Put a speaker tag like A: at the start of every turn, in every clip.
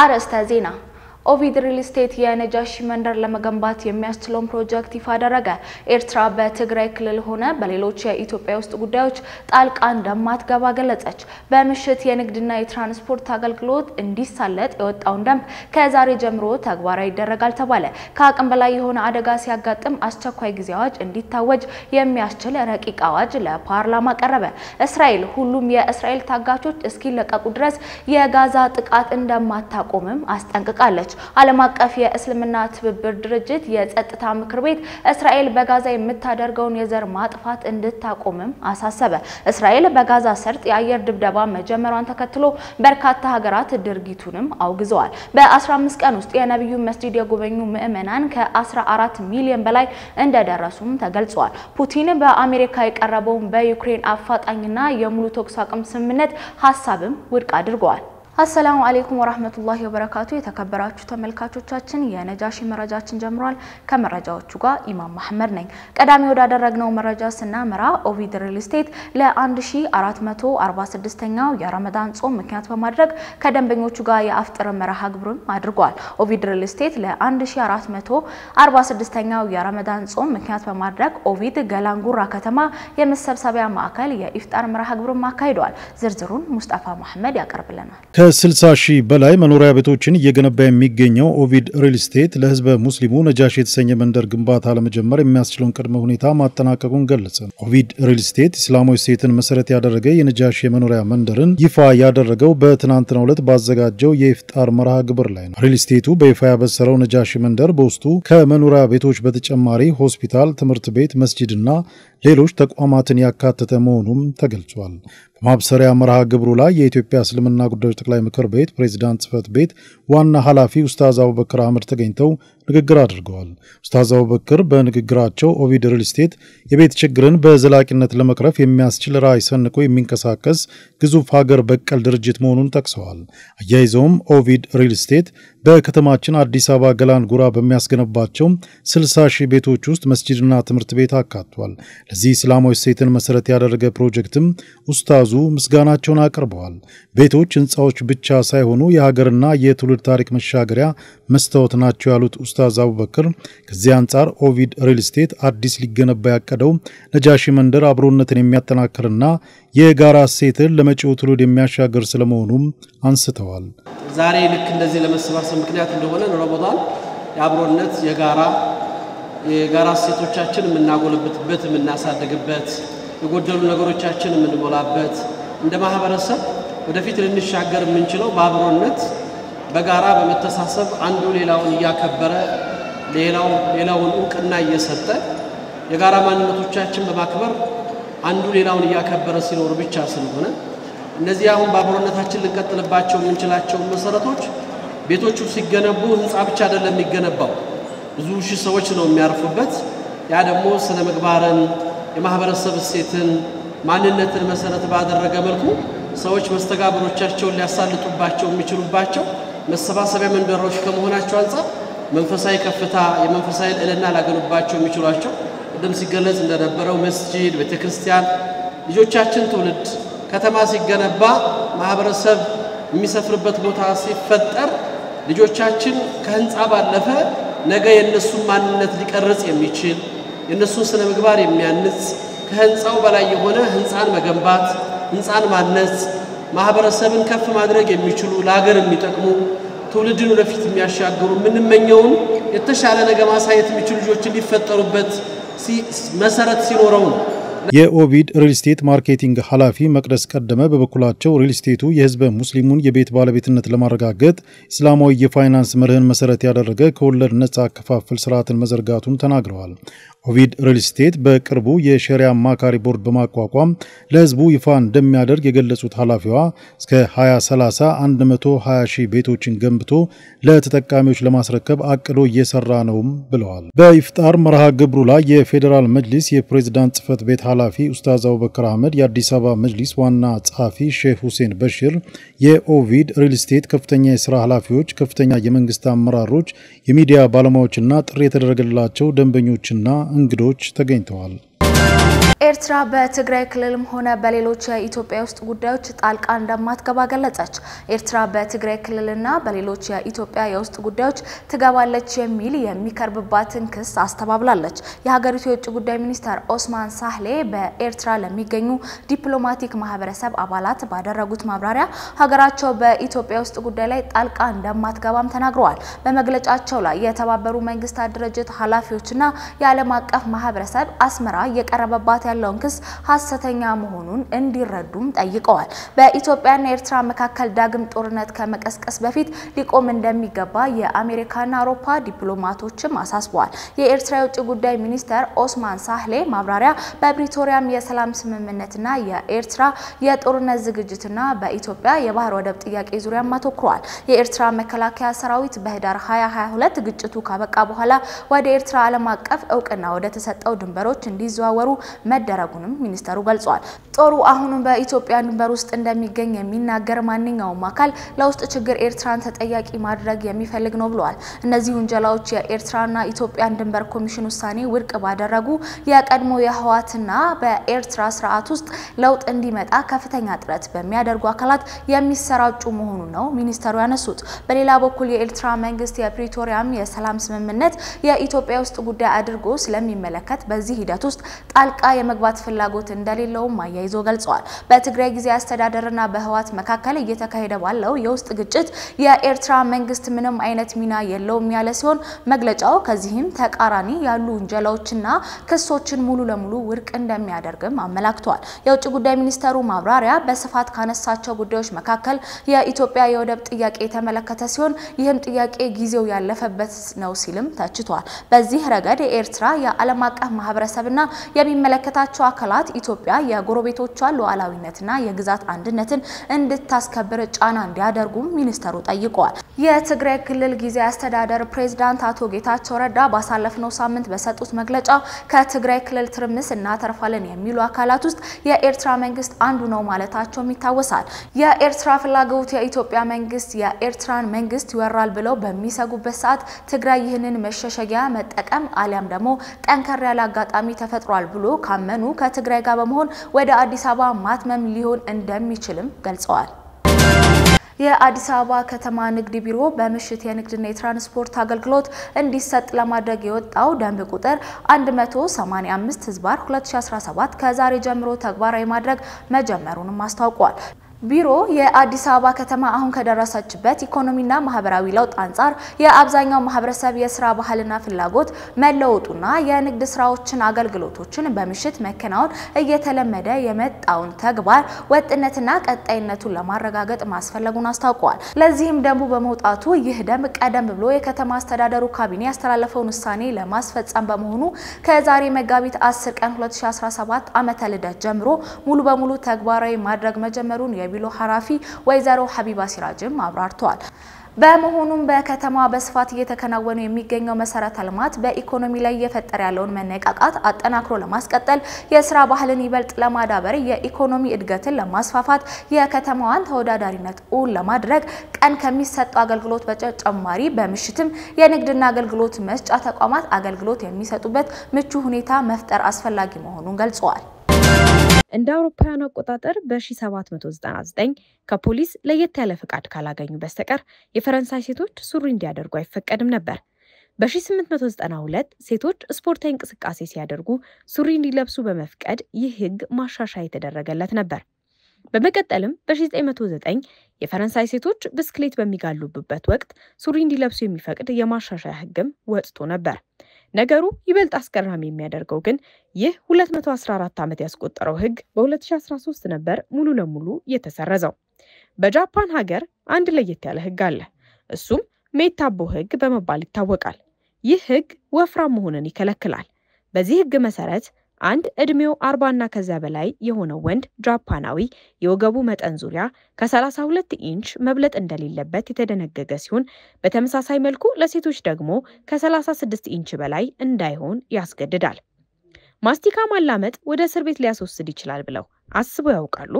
A: አርዕስተ ዜና ኦቪድ ሪል ስቴት የነጃሺ መንደር ለመገንባት የሚያስችለውን ፕሮጀክት ይፋ አደረገ። ኤርትራ በትግራይ ክልል ሆነ በሌሎች የኢትዮጵያ ውስጥ ጉዳዮች ጣልቃ እንደማትገባ ገለጸች። በምሽት የንግድና የትራንስፖርት አገልግሎት እንዲሳለጥ የወጣውን ደንብ ከዛሬ ጀምሮ ተግባራዊ ይደረጋል ተባለ። ከአቅም በላይ የሆነ አደጋ ሲያጋጥም አስቸኳይ ጊዜ አዋጅ እንዲታወጅ የሚያስችል ረቂቅ አዋጅ ለፓርላማ ቀረበ። እስራኤል ሁሉም የእስራኤል ታጋቾች እስኪለቀቁ ድረስ የጋዛ ጥቃት እንደማታቆምም አስጠንቅቃለች። ዓለም አቀፍ የእስልምና ትብብር ድርጅት የጸጥታ ምክር ቤት እስራኤል በጋዛ የምታደርገውን የዘር ማጥፋት እንድታቆምም አሳሰበ። እስራኤል በጋዛ ሰርጥ የአየር ድብደባ መጀመሯን ተከትሎ በርካታ ሀገራት ድርጊቱንም አውግዘዋል። በ15 ቀን ውስጥ የነብዩ መስጂድ የጎበኙ ምዕመናን ከ14 ሚሊዮን በላይ እንደደረሱም ተገልጿል። ፑቲን በአሜሪካ የቀረበውን በዩክሬን አፋጣኝና የሙሉ ተኩስ አቁም ስምምነት ሐሳብም ውድቅ አድርገዋል። አሰላሙ አለይኩም ወራህመቱላሂ ወበረካቱ የተከበራችሁ ተመልካቾቻችን የነጃሺ መረጃችን ጀምሯል። ከመረጃዎቹ ጋር ኢማም መሐመድ ነኝ። ቀዳሚ ወዳደረግነው መረጃ ስናመራ ኦቪድ ሪል ስቴት ለ1446ኛው የረመዳን ጾም ምክንያት በማድረግ ከደንበኞቹ ጋር የአፍጥር መርሃ ግብርን አድርጓል። ኦቪድ ሪል ስቴት ለ1446ኛው የረመዳን ጾም ምክንያት በማድረግ ኦቪድ ገላንጉራ ከተማ የመሰብሰቢያ ማዕከል የኢፍጣር መርሃ ግብርን አካሂዷል። ዝርዝሩን ሙስጣፋ መሐመድ ያቀርብልናል።
B: ከ60 ሺህ በላይ መኖሪያ ቤቶችን እየገነባ የሚገኘው ኦቪድ ሪል ስቴት ለህዝበ ሙስሊሙ ነጃሺ የተሰኘ መንደር ግንባታ ለመጀመር የሚያስችለውን ቅድመ ሁኔታ ማጠናቀቁን ገለጸ። ኦቪድ ሪል ስቴት እስላማዊ ሴትን መሰረት ያደረገ የነጃሺ የመኖሪያ መንደርን ይፋ ያደረገው በትናንትናው ዕለት ባዘጋጀው የኢፍጣር መርሃ ግብር ላይ ነው። ሪል ስቴቱ በይፋ ያበሰረው ነጃሺ መንደር በውስጡ ከመኖሪያ ቤቶች በተጨማሪ ሆስፒታል፣ ትምህርት ቤት፣ መስጂድና ሌሎች ተቋማትን ያካተተ መሆኑም ተገልጿል። በማብሰሪያ መርሃ ግብሩ ላይ የኢትዮጵያ እስልምና ጉዳዮች ጠቅላይ ምክር ቤት ፕሬዝዳንት ጽፈት ቤት ዋና ኃላፊ ኡስታዝ አቡበክር አህመድ ተገኝተው ንግግር አድርገዋል። ኡስታዝ አቡበክር በንግግራቸው ኦቪድ ሪል ስቴት የቤት ችግርን በዘላቂነት ለመቅረፍ የሚያስችል ራዕይ ሰንቆ የሚንቀሳቀስ ግዙፍ ሀገር በቀል ድርጅት መሆኑን ጠቅሰዋል። አያይዘውም ኦቪድ ሪል ስቴት በከተማችን አዲስ አበባ ገላንጉራ በሚያስገነባቸው 60 ሺህ ቤቶች ውስጥ መስጂድና ትምህርት ቤት አካቷል። ለዚህ እስላማዊ ሴትን መሰረት ያደረገ ፕሮጀክትም ኡስታዙ ምስጋናቸውን አቅርበዋል። ቤቶች ህንጻዎች ብቻ ሳይሆኑ የሀገርና የትውልድ ታሪክ መሻገሪያ መስታወት ናቸው ያሉት ኡስታዝ አቡበክር ከዚህ አንጻር ኦቪድ ሪል ስቴት አዲስ ሊገነባ ያቀደው ነጃሺ መንደር አብሮነትን የሚያጠናክርና የጋራ ሴትን ለመጪው ትውልድ የሚያሻገር ስለመሆኑም አንስተዋል።
C: ዛሬ ልክ እንደዚህ ለመሰባሰብ ምክንያት እንደሆነ ረመዳን የአብሮነት የጋራ ሴቶቻችን የምናጎለብትበት የምናሳድግበት የጎደሉ ነገሮቻችን የምንሞላበት እንደ ማህበረሰብ ወደፊት ልንሻገር የምንችለው በአብሮነት በጋራ በመተሳሰብ አንዱ ሌላውን ያከበረ ሌላውን ዕውቅና እየሰጠ የጋራ ማንነቶቻችን በማክበር አንዱ ሌላውን ያከበረ ሲኖር ብቻ ስለሆነ እነዚህ አሁን በአብሮነታችን ልንቀጥልባቸው የምንችላቸው መሰረቶች ቤቶቹ ሲገነቡ ህንጻ ብቻ አይደለም የሚገነባው ብዙ ሺህ ሰዎች ነው የሚያርፉበት። ያ ደግሞ ስነ ምግባርን የማህበረሰብ እሴትን ማንነትን መሰረት ባደረገ መልኩ ሰዎች መስተጋብሮቻቸውን ሊያሳልጡባቸው የሚችሉባቸው መሰባሰቢያ መንደሮች ከመሆናቸው አንፃር መንፈሳዊ ከፍታ የመንፈሳዊ ዕልና ላገኑባቸው የሚችሏቸው ደም ሲገለጽ እንደነበረው መስጂድ፣ ቤተክርስቲያን ልጆቻችን ትውልድ ከተማ ሲገነባ ማህበረሰብ የሚሰፍርበት ቦታ ሲፈጠር ልጆቻችን ከህንጻ ባለፈ ነገ የነሱን ማንነት ሊቀርጽ የሚችል የነሱን ስነ ምግባር የሚያንጽ ከህንጻው በላይ የሆነ ህንጻን መገንባት ህንጻን ማነጽ ማህበረሰብን ከፍ ማድረግ የሚችሉ ለሀገር የሚጠቅሙ ትውልድን ወደፊት የሚያሻግሩ ምንመኘውን የተሻለ ነገር ማሳየት የሚችሉ ልጆችን ሊፈጠሩበት መሰረት ሲኖረው ነው።
B: የኦቪድ ሪል ስቴት ማርኬቲንግ ኃላፊ መቅደስ ቀደመ በበኩላቸው ሪል ስቴቱ የህዝበ ሙስሊሙን የቤት ባለቤትነት ለማረጋገጥ እስላማዊ የፋይናንስ መርህን መሰረት ያደረገ ከወለድ ነፃ አከፋፈል ስርዓትን መዘርጋቱን ተናግረዋል። ኦቪድ ሪል ስቴት በቅርቡ የሸሪዓ አማካሪ ቦርድ በማቋቋም ለህዝቡ ይፋ እንደሚያደርግ የገለጹት ኃላፊዋ እስከ 2030 120 ሺህ ቤቶችን ገንብቶ ለተጠቃሚዎች ለማስረከብ አቅዶ እየሰራ ነውም ብለዋል። በኢፍጣር መርሃ ግብሩ ላይ የፌደራል መጅሊስ የፕሬዝዳንት ጽፈት ቤት ኃላፊ ኡስታዝ አቡበክር አህመድ፣ የአዲስ አበባ መጅሊስ ዋና ጸሐፊ ሼህ ሁሴን በሽር፣ የኦቪድ ሪል ስቴት ከፍተኛ የሥራ ኃላፊዎች፣ ከፍተኛ የመንግስት አመራሮች፣ የሚዲያ ባለሙያዎችና ጥሪ የተደረገላቸው ደንበኞችና እንግዶች ተገኝተዋል።
A: ኤርትራ በትግራይ ክልልም ሆነ በሌሎች የኢትዮጵያ ውስጥ ጉዳዮች ጣልቃ እንደማትገባ ገለጸች። ኤርትራ በትግራይ ክልልና በሌሎች የኢትዮጵያ የውስጥ ጉዳዮች ትገባለች የሚል የሚቀርብባትን ክስ አስተባብላለች። የሀገሪቱ የውጭ ጉዳይ ሚኒስተር ኦስማን ሳህሌ በኤርትራ ለሚገኙ ዲፕሎማቲክ ማህበረሰብ አባላት ባደረጉት ማብራሪያ ሀገራቸው በኢትዮጵያ ውስጥ ጉዳይ ላይ ጣልቃ እንደማትገባም ተናግረዋል። በመግለጫቸው ላይ የተባበሩ መንግስታት ድርጅት ኃላፊዎችና የዓለም አቀፍ ማህበረሰብ አስመራ የቀረበባት ያለውን ክስ ሐሰተኛ መሆኑን እንዲረዱም ጠይቀዋል። በኢትዮጵያና ኤርትራ መካከል ዳግም ጦርነት ከመቀስቀስ በፊት ሊቆም እንደሚገባ የአሜሪካና አውሮፓ ዲፕሎማቶችም አሳስበዋል። የኤርትራ የውጭ ጉዳይ ሚኒስተር ኦስማን ሳህሌ ማብራሪያ በፕሪቶሪያም የሰላም ስምምነትና የኤርትራ የጦርነት ዝግጅትና በኢትዮጵያ የባህር ወደብ ጥያቄ ዙሪያ አተኩረዋል። የኤርትራ መከላከያ ሰራዊት በህዳር 2022 ግጭቱ ካበቃ በኋላ ወደ ኤርትራ ዓለም አቀፍ እውቅና ወደ ተሰጠው ድንበሮች እንዲዘዋወሩ መደረጉንም ሚኒስተሩ ገልጿል። ጦሩ አሁንም በኢትዮጵያ ድንበር ውስጥ እንደሚገኝ የሚናገር ማንኛውም አካል ለውስጥ ችግር ኤርትራን ተጠያቂ ማድረግ የሚፈልግ ነው ብለዋል። እነዚህ ወንጀላዎች የኤርትራና ኢትዮጵያን ድንበር ኮሚሽን ውሳኔ ውድቅ ባደረጉ የቀድሞ የህዋትና በኤርትራ ስርዓት ውስጥ ለውጥ እንዲመጣ ከፍተኛ ጥረት በሚያደርጉ አካላት የሚሰራጩ መሆኑ ነው ሚኒስተሩ ያነሱት። በሌላ በኩል የኤርትራ መንግስት የፕሪቶሪያም የሰላም ስምምነት የኢትዮጵያ ውስጥ ጉዳይ አድርጎ ስለሚመለከት በዚህ ሂደት ውስጥ ጣልቃ የመግባት ፍላጎት እንደሌለው ማያይዞ ገልጸዋል። በትግራይ ጊዜ አስተዳደርና በህዋት መካከል እየተካሄደ ባለው የውስጥ ግጭት የኤርትራ መንግስት ምንም አይነት ሚና የለውም ያለ ሲሆን መግለጫው ከዚህም ተቃራኒ ያሉ ወንጀላዎችና ክሶችን ሙሉ ለሙሉ ውድቅ እንደሚያደርግም አመላክቷል። የውጭ ጉዳይ ሚኒስተሩ ማብራሪያ በስፋት ካነሳቸው ጉዳዮች መካከል የኢትዮጵያ የወደብ ጥያቄ የተመለከተ ሲሆን ይህም ጥያቄ ጊዜው ያለፈበት ነው ሲልም ተችቷል። በዚህ ረገድ የኤርትራ የዓለም አቀፍ ማህበረሰብና የሚመለከታቸው አካላት ኢትዮጵያ የጎረቤቶቿን ሉዓላዊነትና የግዛት አንድነትን እንድታስከብር ጫና እንዲያደርጉም ሚኒስተሩ ጠይቀዋል። የትግራይ ክልል ጊዜያዊ አስተዳደር ፕሬዝዳንት አቶ ጌታቸው ረዳ ባሳለፍነው ሳምንት በሰጡት መግለጫ ከትግራይ ክልል ትርምስ እናተርፋለን የሚሉ አካላት ውስጥ የኤርትራ መንግስት አንዱ ነው ማለታቸውም ይታወሳል። የኤርትራ ፍላጎት የኢትዮጵያ መንግስት የኤርትራን መንግስት ይወራል ብለው በሚሰጉበት ሰዓት ትግራይ ይህንን መሸሸጊያ መጠቀም አሊያም ደግሞ ጠንከር ያለ አጋጣሚ ተፈጥሯል ብሎ ካመኑ ከትግራይ ጋር በመሆን ወደ አዲስ አበባ ማትመም ሊሆን እንደሚችልም ገልጸዋል። የአዲስ አበባ ከተማ ንግድ ቢሮ በምሽት የንግድና የትራንስፖርት አገልግሎት እንዲሰጥ ለማድረግ የወጣው ደንብ ቁጥር 185/2017 ከዛሬ ጀምሮ ተግባራዊ ማድረግ መጀመሩንም አስታውቋል። ቢሮ የአዲስ አበባ ከተማ አሁን ከደረሰችበት ኢኮኖሚና ማህበራዊ ለውጥ አንጻር የአብዛኛው ማህበረሰብ የስራ ባህልና ፍላጎት መለወጡና የንግድ ስራዎችን አገልግሎቶችን በምሽት መከናወን እየተለመደ የመጣውን ተግባር ወጥነትና ቀጣይነቱን ለማረጋገጥ ማስፈለጉን አስታውቀዋል። ለዚህም ደንቡ በመውጣቱ ይህ ደንብ ቀደም ብሎ የከተማ አስተዳደሩ ካቢኔ ያስተላለፈውን ውሳኔ ለማስፈጸም በመሆኑ ከዛሬ መጋቢት 10 ቀን 2017 ዓመተ ልደት ጀምሮ ሙሉ በሙሉ ተግባራዊ ማድረግ መጀመሩን ቢሎ ሐራፊ ወይዘሮ ሐቢባ ሲራጅም አብራርተዋል። በመሆኑም በከተማ በስፋት እየተከናወኑ የሚገኘው መሰረተ ልማት በኢኮኖሚ ላይ እየፈጠረ ያለውን መነቃቃት አጠናክሮ ለማስቀጠል የስራ ባህልን ይበልጥ ለማዳበር የኢኮኖሚ እድገትን ለማስፋፋት የከተማዋን ተወዳዳሪነት ለማድረግ ቀን ከሚሰጡ አገልግሎት በተጨማሪ በምሽትም የንግድና አገልግሎት መስጫ ተቋማት አገልግሎት የሚሰጡበት ምቹ ሁኔታ መፍጠር አስፈላጊ መሆኑን ገልጸዋል።
D: እንደ አውሮፓውያን አቆጣጠር በ1799 ከፖሊስ ለየት ያለ ፍቃድ ካላገኙ በስተቀር የፈረንሳይ ሴቶች ሱሪ እንዲያደርጉ አይፈቀድም ነበር። በ1892 ሴቶች ስፖርታዊ እንቅስቃሴ ሲያደርጉ ሱሪ እንዲለብሱ በመፍቀድ ይህ ህግ ማሻሻያ የተደረገለት ነበር። በመቀጠልም በ1909 የፈረንሳይ ሴቶች ብስክሌት በሚጋሉበት ወቅት ሱሪ እንዲለብሱ የሚፈቅድ የማሻሻያ ህግም ወጥቶ ነበር። ነገሩ ይበልጥ አስገራሚ የሚያደርገው ግን ይህ 214 ዓመት ያስቆጠረው ህግ በ2013 ነበር ሙሉ ለሙሉ የተሰረዘው። በጃፓን ሀገር አንድ ለየት ያለ ህግ አለ። እሱም ሜታቦ ህግ በመባል ይታወቃል። ይህ ህግ ወፍራም መሆንን ይከለክላል። በዚህ ህግ መሰረት አንድ እድሜው 40 እና ከዛ በላይ የሆነ ወንድ ጃፓናዊ የወገቡ መጠን ዙሪያ ከ32 ኢንች መብለጥ እንደሌለበት የተደነገገ ሲሆን በተመሳሳይ መልኩ ለሴቶች ደግሞ ከ36 ኢንች በላይ እንዳይሆን ያስገድዳል። ማስቲካ ማላመጥ ወደ እስር ቤት ሊያስወስድ ይችላል ብለው አስበው ያውቃሉ?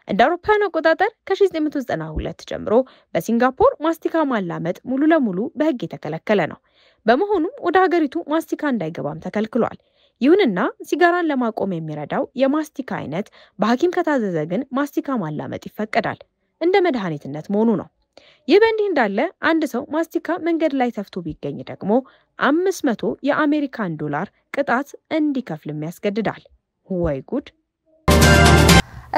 D: እንደ አውሮፓውያን አቆጣጠር ከ1992 ጀምሮ በሲንጋፖር ማስቲካ ማላመጥ ሙሉ ለሙሉ በህግ የተከለከለ ነው። በመሆኑም ወደ ሀገሪቱ ማስቲካ እንዳይገባም ተከልክሏል። ይሁንና ሲጋራን ለማቆም የሚረዳው የማስቲካ አይነት በሐኪም ከታዘዘ ግን ማስቲካ ማላመጥ ይፈቀዳል፣ እንደ መድኃኒትነት መሆኑ ነው። ይህ በእንዲህ እንዳለ አንድ ሰው ማስቲካ መንገድ ላይ ተፍቶ ቢገኝ ደግሞ 500 የአሜሪካን ዶላር ቅጣት እንዲከፍልም ያስገድዳል። ወይ ጉድ!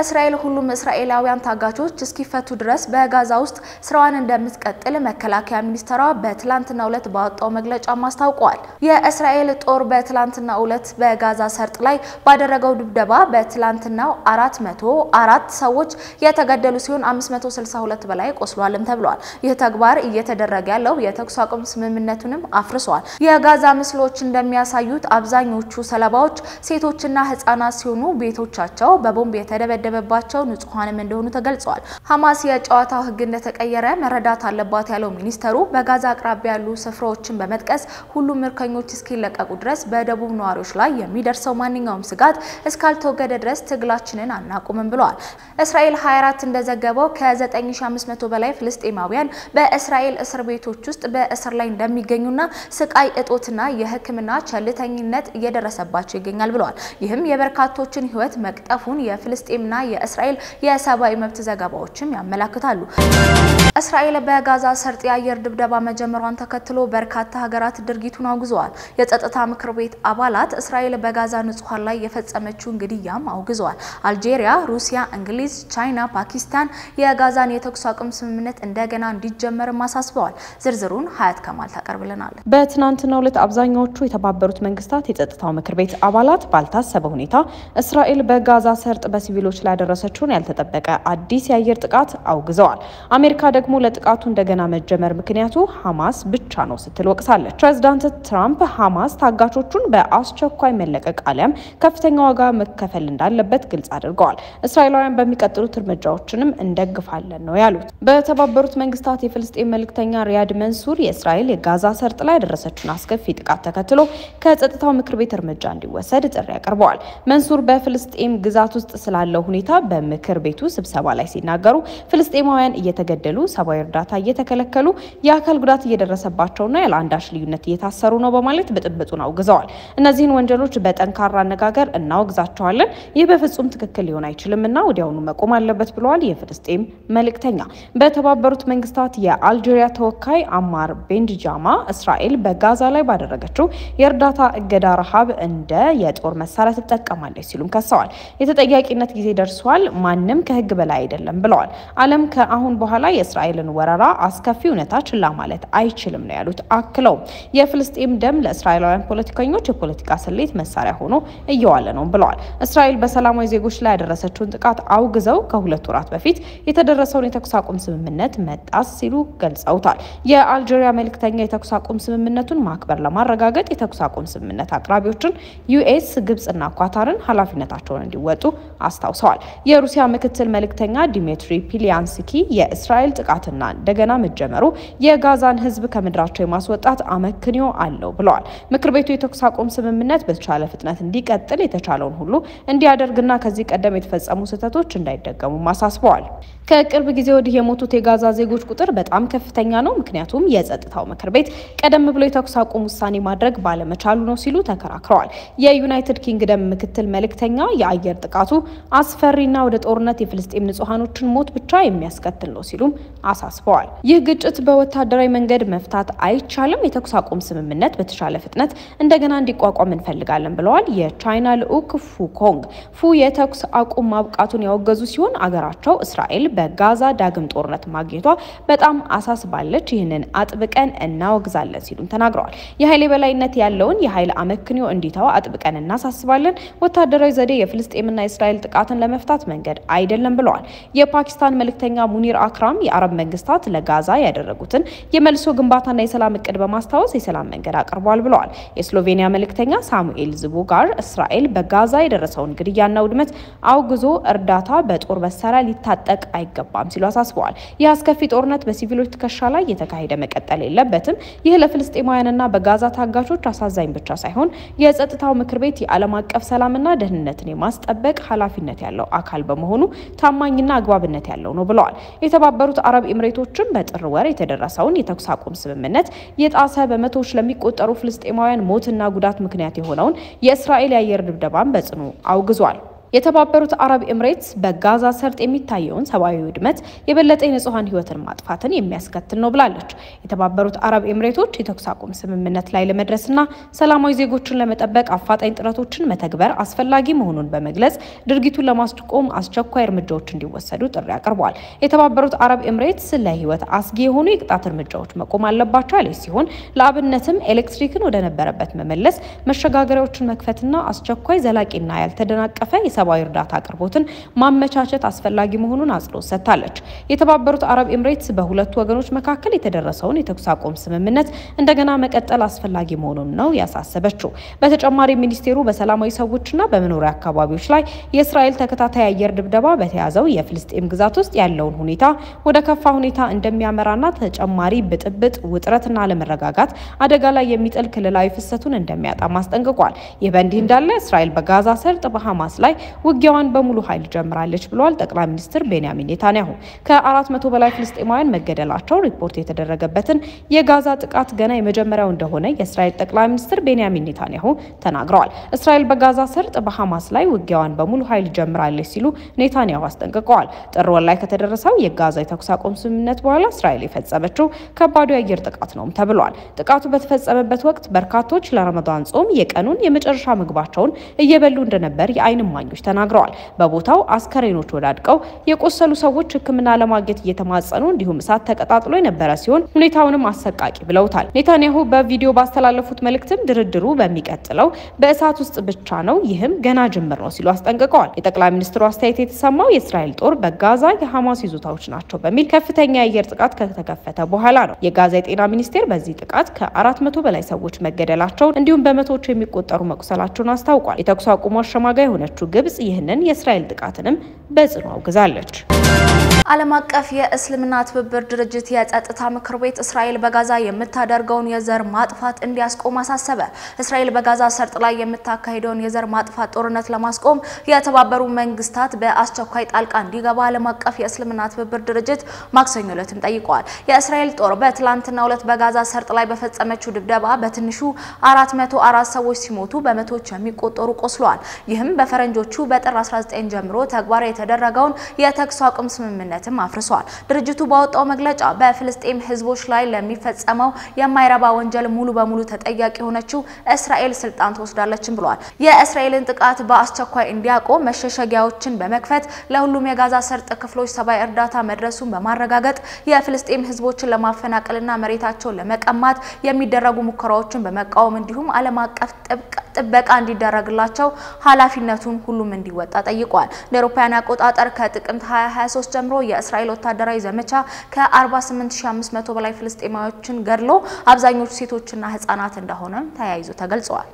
A: እስራኤል ሁሉም እስራኤላውያን ታጋቾች እስኪፈቱ ድረስ በጋዛ ውስጥ ስራዋን እንደምትቀጥል መከላከያ ሚኒስትሯ በትላንትናው ዕለት ባወጣው መግለጫ ማስታውቀዋል። የእስራኤል ጦር በትላንትናው ዕለት በጋዛ ሰርጥ ላይ ባደረገው ድብደባ በትላንትናው 404 ሰዎች የተገደሉ ሲሆን 562 በላይ ቆስሏልም ተብሏል። ይህ ተግባር እየተደረገ ያለው የተኩስ አቁም ስምምነቱንም አፍርሷል። የጋዛ ምስሎች እንደሚያሳዩት አብዛኞቹ ሰለባዎች ሴቶችና ህፃናት ሲሆኑ ቤቶቻቸው በቦምብ የተደበደበባቸው ንጹሃንም እንደሆኑ ተገልጿል። ሐማስ የጨዋታው ህግ እንደተቀየረ መረዳት አለባት ያለው ሚኒስተሩ በጋዛ አቅራቢያ ያሉ ስፍራዎችን በመጥቀስ ሁሉም ምርኮኞች እስኪለቀቁ ድረስ በደቡብ ነዋሪዎች ላይ የሚደርሰው ማንኛውም ስጋት እስካልተወገደ ድረስ ትግላችንን አናቁምም ብለዋል። እስራኤል 24 እንደዘገበው ከ9500 በላይ ፍልስጤማውያን በእስራኤል እስር ቤቶች ውስጥ በእስር ላይ እንደሚገኙና ስቃይ እጦትና የህክምና ቸልተኝነት እየደረሰባቸው ይገኛል ብለዋል። ይህም የበርካቶችን ህይወት መቅጠፉን የፍልስጤምና የእስራኤል የሰብአዊ መብት ዘገባዎችም ያመለክታሉ። እስራኤል በጋዛ ሰርጥ የአየር ድብደባ መጀመሯን ተከትሎ በርካታ ሀገራት ድርጊቱን አውግዘዋል። የጸጥታ ምክር ቤት አባላት እስራኤል በጋዛ ንጹሃን ላይ የፈጸመችውን ግድያም አውግዘዋል። አልጄሪያ፣ ሩሲያ፣ እንግሊዝ፣ ቻይና፣ ፓኪስታን የጋዛን የተኩስ አቁም ስምምነት እንደገና እንዲጀመርም አሳስበዋል። ዝርዝሩን ሀያት ከማል ታቀርብልናለች።
D: በትናንትናው ዕለት አብዛኛዎቹ የተባበሩት መንግስታት የጸጥታው ምክር ቤት አባላት ባልታሰበ ሁኔታ እስራኤል በጋዛ ሰርጥ በሲቪሎች ላይ ያደረሰችውን ያልተጠበቀ አዲስ የአየር ጥቃት አውግዘዋል። አሜሪካ ደግሞ ለጥቃቱ እንደገና መጀመር ምክንያቱ ሐማስ ብቻ ነው ስትል ወቅሳለች። ፕሬዝዳንት ትራምፕ ሐማስ ታጋቾቹን በአስቸኳይ መለቀቅ አሊያም ከፍተኛ ዋጋ መከፈል እንዳለበት ግልጽ አድርገዋል። እስራኤላውያን በሚቀጥሉት እርምጃዎችንም እንደግፋለን ነው ያሉት። በተባበሩት መንግስታት የፍልስጤም መልእክተኛ ሪያድ መንሱር የእስራኤል የጋዛ ሰርጥ ላይ ያደረሰችውን አስከፊ ጥቃት ተከትሎ ከጸጥታው ምክር ቤት እርምጃ እንዲወሰድ ጥሪ አቅርበዋል። መንሱር በፍልስጤም ግዛት ውስጥ ስላለው ሁኔታ በምክር ቤቱ ስብሰባ ላይ ሲናገሩ ፍልስጤማውያን እየተገደሉ፣ ሰብአዊ እርዳታ እየተከለከሉ፣ የአካል ጉዳት እየደረሰባቸውና ያለ አንዳች ልዩነት እየታሰሩ ነው በማለት ብጥብጡን አውግዘዋል። እነዚህን ወንጀሎች በጠንካራ አነጋገር እናወግዛቸዋለን፣ ይህ በፍጹም ትክክል ሊሆን አይችልምና ወዲያውኑ መቆም አለበት ብለዋል የፍልስጤም መልእክተኛ። በተባበሩት መንግስታት የአልጄሪያ ተወካይ አማር ቤንዲጃማ እስራኤል በጋዛ ላይ ባደረገችው የእርዳታ እገዳ ረሃብ እንደ የጦር መሳሪያ ትጠቀማለች ሲሉም ከሰዋል። የተጠያቂነት ጊዜ ደርሷል፣ ማንም ከህግ በላይ አይደለም ብለዋል። ዓለም ከአሁን በኋላ የእስራኤልን ወረራ አስከፊ እውነታ ችላ ማለት አይችልም ነው ያሉት። አክለው የፍልስጤም ደም ለእስራኤላውያን ፖለቲከኞች የፖለቲካ ስሌት መሳሪያ ሆኖ እየዋለ ነው ብለዋል። እስራኤል በሰላማዊ ዜጎች ላይ ያደረሰችውን ጥቃት አውግዘው ከሁለት ወራት በፊት የተደረሰውን የተኩስ አቁም ስምምነት መጣስ ሲሉ ገልጸውታል። የአልጄሪያ መልእክተኛ የተኩስ አቁም ስምምነቱን ማክበር ለማረጋገጥ የተኩስ አቁም ስምምነት አቅራቢዎችን ዩኤስ፣ ግብጽና ኳታርን ኃላፊነታቸውን እንዲወጡ አስታውሰዋል። የሩሲያ ምክትል መልእክተኛ ዲሚትሪ ፒሊያንስኪ የእስራኤል ጥቃትና እንደገና መጀመሩ የጋዛን ህዝብ ከምድራቸው የማስወጣት አመክንዮ አለው ብለዋል። ምክር ቤቱ የተኩስ አቁም ስምምነት በተቻለ ፍጥነት እንዲቀጥል የተቻለውን ሁሉ እንዲያደርግና ከዚህ ቀደም የተፈጸሙ ስህተቶች እንዳይደገሙ አሳስበዋል። ከቅርብ ጊዜ ወዲህ የሞቱት የጋዛ ዜጎች ቁጥር በጣም ከፍተኛ ነው፣ ምክንያቱም የጸጥታው ምክር ቤት ቀደም ብሎ የተኩስ አቁም ውሳኔ ማድረግ ባለመቻሉ ነው ሲሉ ተከራክረዋል። የዩናይትድ ኪንግደም ምክትል መልእክተኛ የአየር ጥቃቱ አስፈሪና ወደ ጦርነት የፍልስጤም ንጹሃኖችን ሞት ብቻ የሚያስከትል ነው ሲሉም አሳስበዋል። ይህ ግጭት በወታደራዊ መንገድ መፍታት አይቻልም፣ የተኩስ አቁም ስምምነት በተሻለ ፍጥነት እንደገና እንዲቋቋም እንፈልጋለን ብለዋል። የቻይና ልዑክ ፉኮንግ የተኩስ አቁም ማብቃቱን ያወገዙ ሲሆን አገራቸው እስራኤል በጋዛ ዳግም ጦርነት ማግኘቷ በጣም አሳስባለች፣ ይህንን አጥብቀን እናወግዛለን ሲሉም ተናግረዋል። የኃይል በላይነት ያለውን የኃይል አመክንዮ እንዲተው አጥብቀን እናሳስባለን፣ ወታደራዊ ዘዴ የፍልስጤምና የእስራኤል ጥቃትን ለመፍታት መንገድ አይደለም ብለዋል። የፓኪስታን መልእክተኛ ሙኒር አክራም የአረብ መንግስታት ለጋዛ ያደረጉትን የመልሶ ግንባታና የሰላም እቅድ በማስታወስ የሰላም መንገድ አቅርቧል ብለዋል። የስሎቬኒያ መልእክተኛ ሳሙኤል ዝቡጋር እስራኤል በጋዛ የደረሰውን ግድያና ውድመት አውግዞ እርዳታ በጦር መሳሪያ ሊታጠቅ አይገባም ሲሉ አሳስበዋል። ይህ አስከፊ ጦርነት በሲቪሎች ትከሻ ላይ የተካሄደ መቀጠል የለበትም። ይህ ለፍልስጤማውያንና በጋዛ ታጋቾች አሳዛኝ ብቻ ሳይሆን የጸጥታው ምክር ቤት የዓለም አቀፍ ሰላምና ደህንነትን የማስጠበቅ ኃላፊነት ያለው አካል በመሆኑ ታማኝና አግባብነት ያለው ነው ብለዋል። የተባበሩት አረብ ኤምሬቶችም በጥር ወር የተደረሰውን የተኩስ አቁም ስምምነት የጣሰ በመቶዎች ለሚቆጠሩ ፍልስጤማውያን ሞትና ጉዳት ምክንያት የሆነውን የእስራኤል የአየር ድብደባን በጽኑ አውግዟል። የተባበሩት አረብ ኤምሬትስ በጋዛ ሰርጥ የሚታየውን ሰብአዊ ውድመት የበለጠ የንጹሃን ህይወትን ማጥፋትን የሚያስከትል ነው ብላለች። የተባበሩት አረብ ኤምሬቶች የተኩስ አቁም ስምምነት ላይ ለመድረስና ሰላማዊ ዜጎችን ለመጠበቅ አፋጣኝ ጥረቶችን መተግበር አስፈላጊ መሆኑን በመግለጽ ድርጊቱን ለማስቆም አስቸኳይ እርምጃዎች እንዲወሰዱ ጥሪ አቅርበዋል። የተባበሩት አረብ ኤምሬትስ ለህይወት አስጊ የሆኑ የቅጣት እርምጃዎች መቆም አለባቸው ያለ ሲሆን ለአብነትም ኤሌክትሪክን ወደ ነበረበት መመለስ፣ መሸጋገሪያዎችን መክፈትና አስቸኳይ ዘላቂና ያልተደናቀፈ ሰብአዊ እርዳታ አቅርቦትን ማመቻቸት አስፈላጊ መሆኑን አጽንኦት ሰጥታለች። የተባበሩት አረብ ኤምሬትስ በሁለቱ ወገኖች መካከል የተደረሰውን የተኩስ አቁም ስምምነት እንደገና መቀጠል አስፈላጊ መሆኑን ነው ያሳሰበችው። በተጨማሪ ሚኒስቴሩ በሰላማዊ ሰዎችና በመኖሪያ አካባቢዎች ላይ የእስራኤል ተከታታይ አየር ድብደባ በተያዘው የፍልስጤም ግዛት ውስጥ ያለውን ሁኔታ ወደ ከፋ ሁኔታ እንደሚያመራና ተጨማሪ ብጥብጥ፣ ውጥረትና አለመረጋጋት አደጋ ላይ የሚጥል ክልላዊ ፍሰቱን እንደሚያጣ ማስጠንቅቋል። ይህ በእንዲህ እንዳለ እስራኤል በጋዛ ሰርጥ በሐማስ ላይ ውጊያዋን በሙሉ ኃይል ጀምራለች ብለዋል ጠቅላይ ሚኒስትር ቤንያሚን ኔታንያሁ። ከ400 በላይ ፍልስጤማውያን መገደላቸው ሪፖርት የተደረገበትን የጋዛ ጥቃት ገና የመጀመሪያው እንደሆነ የእስራኤል ጠቅላይ ሚኒስትር ቤንያሚን ኔታንያሁ ተናግረዋል። እስራኤል በጋዛ ሰርጥ በሐማስ ላይ ውጊያዋን በሙሉ ኃይል ጀምራለች ሲሉ ኔታንያሁ አስጠንቅቀዋል። ጥር ወር ላይ ከተደረሰው የጋዛ የተኩስ አቁም ስምምነት በኋላ እስራኤል የፈጸመችው ከባዱ የአየር ጥቃት ነው ተብሏል። ጥቃቱ በተፈጸመበት ወቅት በርካቶች ለረመዳን ጾም የቀኑን የመጨረሻ ምግባቸውን እየበሉ እንደነበር የአይን እማኞች ተናግረዋል። በቦታው አስከሬኖች ወዳድቀው የቆሰሉ ሰዎች ሕክምና ለማግኘት እየተማጸኑ እንዲሁም እሳት ተቀጣጥሎ የነበረ ሲሆን ሁኔታውንም አሰቃቂ ብለውታል። ኔታንያሁ በቪዲዮ ባስተላለፉት መልእክትም ድርድሩ በሚቀጥለው በእሳት ውስጥ ብቻ ነው፣ ይህም ገና ጅምር ነው ሲሉ አስጠንቅቀዋል። የጠቅላይ ሚኒስትሩ አስተያየት የተሰማው የእስራኤል ጦር በጋዛ የሐማስ ይዞታዎች ናቸው በሚል ከፍተኛ የአየር ጥቃት ከተከፈተ በኋላ ነው። የጋዛ የጤና ሚኒስቴር በዚህ ጥቃት ከ400 በላይ ሰዎች መገደላቸውን እንዲሁም በመቶዎች የሚቆጠሩ መቁሰላቸውን አስታውቋል። የተኩስ አቁሙ አሸማጋይ የሆነችው ግብጽ ይህንን የእስራኤል ጥቃትንም በጽኑ አውግዛለች።
A: ዓለም አቀፍ የእስልምና ትብብር ድርጅት የጸጥታ ምክር ቤት እስራኤል በጋዛ የምታደርገውን የዘር ማጥፋት እንዲያስቆም አሳሰበ። እስራኤል በጋዛ ሰርጥ ላይ የምታካሂደውን የዘር ማጥፋት ጦርነት ለማስቆም የተባበሩ መንግስታት በአስቸኳይ ጣልቃ እንዲገባ ዓለም አቀፍ የእስልምና ትብብር ድርጅት ማክሰኞ ዕለትም ጠይቋል። የእስራኤል ጦር በትላንትናው ዕለት በጋዛ ሰርጥ ላይ በፈጸመችው ድብደባ በትንሹ 404 ሰዎች ሲሞቱ በመቶዎች የሚቆጠሩ ቆስለዋል። ይህም በፈረንጆቹ በጥር 19 ጀምሮ ተግባራዊ የተደረገውን የተኩስ አቁም ስምምነት አፍርሷል። ድርጅቱ ባወጣው መግለጫ በፍልስጤም ህዝቦች ላይ ለሚፈጸመው የማይረባ ወንጀል ሙሉ በሙሉ ተጠያቂ ሆነችው እስራኤል ስልጣን ተወስዳለችም ብሏል። የእስራኤልን ጥቃት በአስቸኳይ እንዲያቆም መሸሸጊያዎችን በመክፈት ለሁሉም የጋዛ ሰርጥ ክፍሎች ሰብአዊ እርዳታ መድረሱን በማረጋገጥ የፍልስጤም ህዝቦችን ለማፈናቀልና መሬታቸውን ለመቀማት የሚደረጉ ሙከራዎችን በመቃወም እንዲሁም ዓለም አቀፍ ጥበቃ እንዲደረግላቸው ኃላፊነቱን ሁሉም እንዲወጣ ጠይቋል። ለአውሮፓውያን አቆጣጠር ከጥቅምት 2023 ጀምሮ የእስራኤል ወታደራዊ ዘመቻ ከ48500 በላይ ፍልስጤማውያንን ገድሎ አብዛኞቹ ሴቶችና ህፃናት እንደሆነ ተያይዞ ተገልጿል።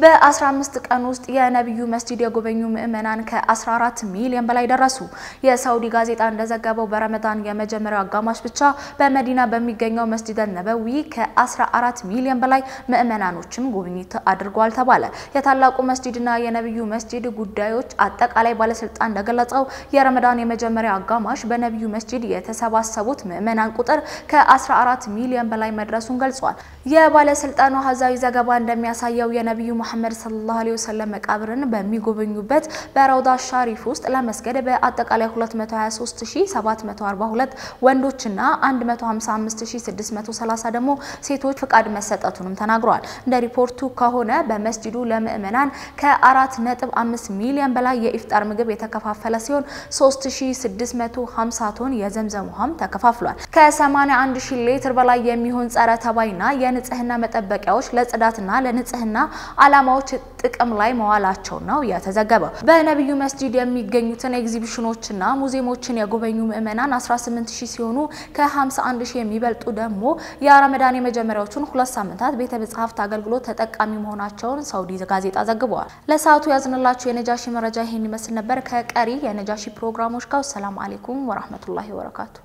A: በ15 ቀን ውስጥ የነብዩ መስጂድ የጎበኙ ምዕመናን ከ14 ሚሊዮን በላይ ደረሱ። የሳውዲ ጋዜጣ እንደዘገበው በረመዳን የመጀመሪያው አጋማሽ ብቻ በመዲና በሚገኘው መስጂድ ነበዊ ከ14 ሚሊዮን በላይ ምዕመናኖችን ጉብኝት አድርጓል ተባለ። የታላቁ መስጂድና የነብዩ መስጂድ ጉዳዮች አጠቃላይ ባለስልጣን እንደገለጸው የረመዳን የመጀመሪያው አጋማሽ በነብዩ መስጂድ የተሰባሰቡት ምዕመናን ቁጥር ከ14 ሚሊዮን በላይ መድረሱን ገልጿል። የባለስልጣኑ ሀዛዊ ዘገባ እንደሚያሳየው የነብዩ መሐመድ ሰለላሁ ዐለይሂ ወሰለም መቃብርን በሚጎበኙበት በራውዳ ሻሪፍ ውስጥ ለመስገድ በአጠቃላይ 223742 ወንዶችና 155630 ደግሞ ሴቶች ፍቃድ መሰጠቱንም ተናግሯል። እንደ ሪፖርቱ ከሆነ በመስጂዱ ለምዕመናን ከ4.5 ሚሊዮን በላይ የኢፍጣር ምግብ የተከፋፈለ ሲሆን 3650 ቶን የዘምዘም ውሃም ተከፋፍሏል። ከ81000 ሊትር በላይ የሚሆን ጸረ ተባይና የንጽህና መጠበቂያዎች ለጽዳትና ለንጽህና አላማዎች ጥቅም ላይ መዋላቸው ነው የተዘገበው። በነብዩ መስጂድ የሚገኙትን ኤግዚቢሽኖችና ሙዚየሞችን የጎበኙ ምዕመናን 18000 ሲሆኑ ከ51000 የሚበልጡ ደግሞ የረመዳን የመጀመሪያዎቹን 2 ሳምንታት ቤተ መጻሕፍት አገልግሎት ተጠቃሚ መሆናቸውን ሳውዲ ጋዜጣ ዘግቧል። ለሰዓቱ ያዝንላችሁ የነጃሺ መረጃ ይሄን ይመስል ነበር። ከቀሪ የነጃሺ ፕሮግራሞች ጋር ሰላም አለይኩም ወራህመቱላሂ ወበረካቱ።